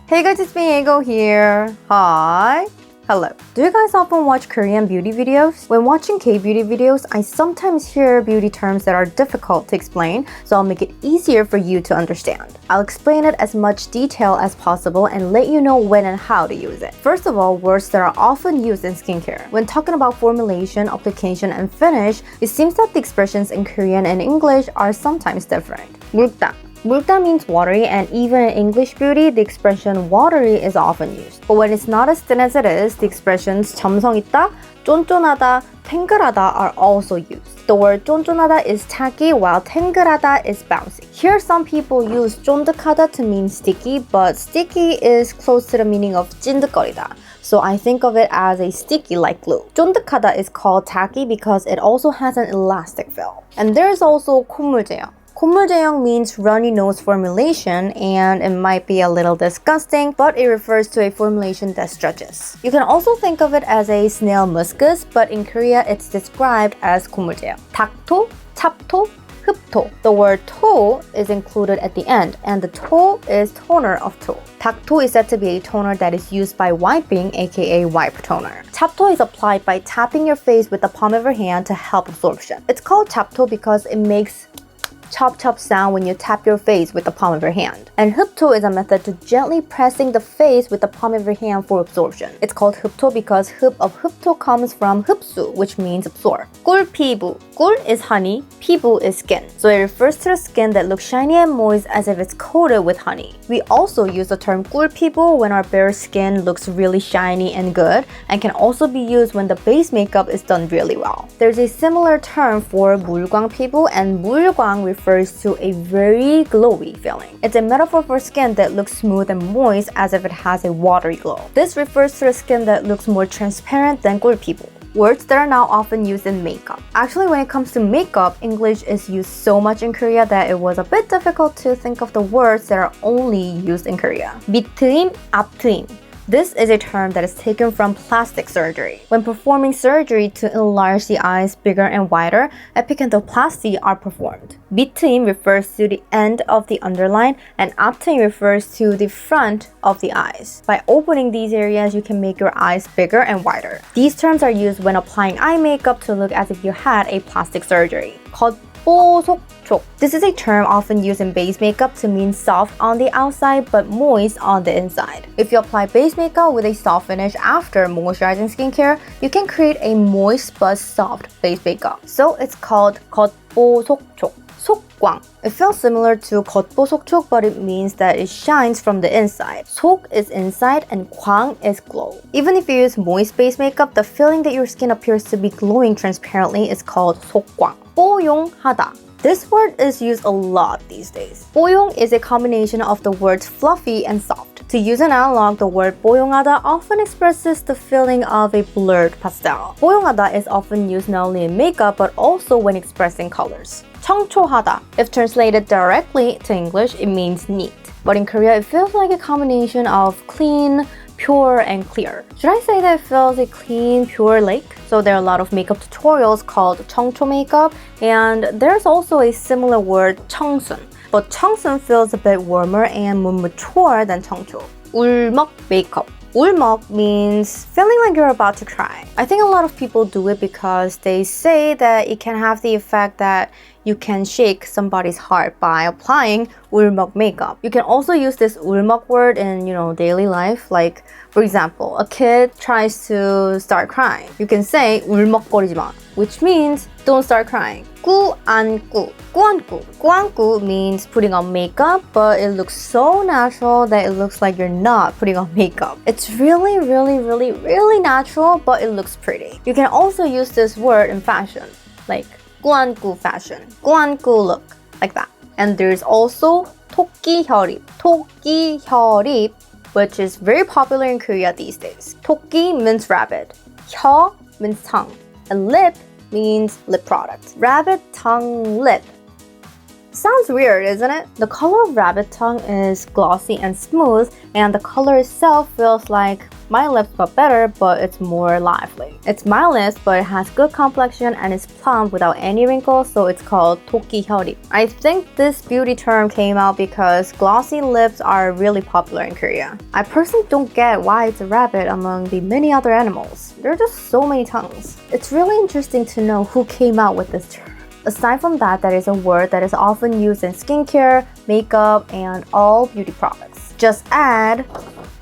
Hey guys, it's me, Ego here. Hi. Hello. Do you guys often watch Korean beauty videos? When watching K-beauty videos, I sometimes hear beauty terms that are difficult to explain, so I'll make it easier for you to understand. I'll explain it as much detail as possible and let you know when and how to use it. First of all, words that are often used in skincare. When talking about formulation, application, and finish, it seems that the expressions in Korean and English are sometimes different. 물다. 물다 means watery, and even in English beauty, the expression watery is often used. But when it's not as thin as it is, the expressions 점성 있다, 쫀쫀하다, 탱글하다 are also used. The word 쫀쫀하다 is tacky, while 탱글하다 is bouncy. Here, some people use 쫀득하다 to mean sticky, but sticky is close to the meaning of 찐득거리다. So I think of it as a sticky like glue. 쫀득하다 is called tacky because it also has an elastic feel. And there's also 콧물제형. 콧물제형 means runny nose formulation, and it might be a little disgusting, but it refers to a formulation that stretches. You can also think of it as a snail muscus, but in Korea it's described as 콧물제형. 닥토, 찹토, 흡토. The word to is included at the end, and the to is toner of to. 닥토 is said to be a toner that is used by wiping, aka wipe toner. 찹토 is applied by tapping your face with the palm of your hand to help absorption. It's called 찹토 because it makes chop chop sound when you tap your face with the palm of your hand. And 흡토 is a method to gently pressing the face with the palm of your hand for absorption. It's called 흡토 because 흡 of 흡토 comes from 흡수, which means absorb. 꿀피부. 꿀 is honey, 피부 is skin. So it refers to the skin that looks shiny and moist as if it's coated with honey. We also use the term 꿀피부 when our bare skin looks really shiny and good, and can also be used when the base makeup is done really well. There's a similar term for 물광 피부, and 물광 refers to a very glowy feeling. It's a metaphor for skin that looks smooth and moist as if it has a watery glow. This refers to the skin that looks more transparent than 꿀피부. Words that are now often used in makeup. Actually, when it comes to makeup, English is used so much in Korea that it was a bit difficult to think of the words that are only used in Korea. 밑트임, 앞트임. This is a term that is taken from plastic surgery. When performing surgery to enlarge the eyes bigger and wider, epicantoplasty are performed. 밑트임 refers to the end of the underline, and 앞트임 refers to the front of the eyes. By opening these areas, you can make your eyes bigger and wider. These terms are used when applying eye makeup to look as if you had a plastic surgery. 겉보속촉. This is a term often used in base makeup to mean soft on the outside but moist on the inside. If you apply base makeup with a soft finish after moisturizing skincare, you can create a moist but soft base makeup. So it's called 겉보속촉. 속광. It feels similar to 겉보속촉, but it means that it shines from the inside. 속 is inside and 광 is glow. Even if you use moist base makeup, the feeling that your skin appears to be glowing transparently is called 속광. 뽀용하다. This word is used a lot these days. 뽀용 is a combination of the words fluffy and soft. To use an analog, the word 뽀용하다 often expresses the feeling of a blurred pastel. 뽀용하다 is often used not only in makeup but also when expressing colors. 청초하다. If translated directly to English, it means neat. But in Korea, it feels like a combination of clean, pure, and clear. Should I say that it feels a clean, pure lake? So there are a lot of makeup tutorials called 청초 makeup, and there's also a similar word 청순. But 청순 feels a bit warmer and more mature than 청초. 울먹 makeup. 울먹 means feeling like you're about to cry. I think a lot of people do it because they say that it can have the effect that you can shake somebody's heart by applying 울먹 makeup. You can also use this 울먹 word in, daily life. Like, for example, a kid tries to start crying. You can say 울먹거리지 마, which means don't start crying. 꾸안꾸, 꾸안꾸. 꾸안꾸 means putting on makeup, but it looks so natural that it looks like you're not putting on makeup. It's really, really, really, really natural, but it looks pretty. You can also use this word in fashion, like 꾸안꾸 fashion, 꾸안꾸 look, like that. And there's also 토끼 혈입. 토끼 혈입, which is very popular in Korea these days. 토끼 means rabbit, 혀 means tongue, and lip means lip product. Rabbit tongue lip. Sounds weird, isn't it? The color of rabbit tongue is glossy and smooth, and the color itself feels like My lips but better, but it's more lively. It's mindless, but it has good complexion and is plump without any wrinkles, so it's called Toki Hyori. I think this beauty term came out because glossy lips are really popular in Korea. I personally don't get why it's a rabbit among the many other animals. There are just so many tongues. It's really interesting to know who came out with this term. Aside from that, that is a word that is often used in skincare, makeup, and all beauty products. Just add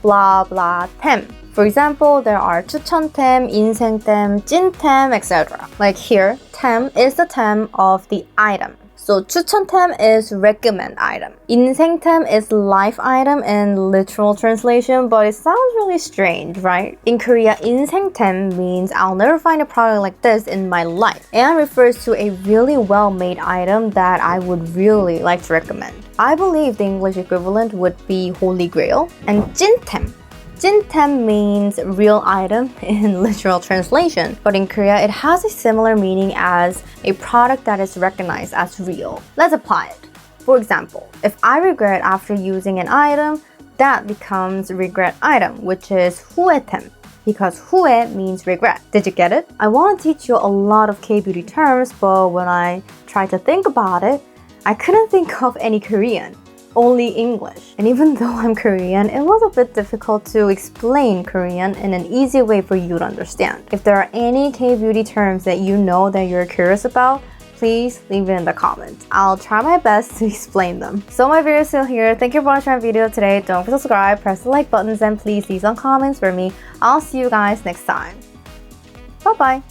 blah blah 템. For example, there are 추천템, 인생템, 찐템, etc. Like here, 템 is the 템 of the item. So 추천템 is recommend item. 인생템 is life item in literal translation, but it sounds really strange, right? In Korea, 인생템 means I'll never find a product like this in my life and refers to a really well-made item that I would really like to recommend. I believe the English equivalent would be Holy Grail. And 찐템. 찐템 means real item in literal translation, but in Korea it has a similar meaning as a product that is recognized as real. Let's apply it. For example, if I regret after using an item, that becomes regret item, which is 후회템, because 후회 means regret. Did you get it? I want to teach you a lot of K-beauty terms, but when I tried to think about it, I couldn't think of any Korean. Only English. And even though I'm Korean, it was a bit difficult to explain Korean in an easy way for you to understand. If there are any K-beauty terms that you know that you're curious about, please leave it in the comments. I'll try my best to explain them. So my video is still here. Thank you for watching my video today. Don't forget to subscribe, press the like buttons, and please leave some comments for me. I'll see you guys next time. Bye-bye.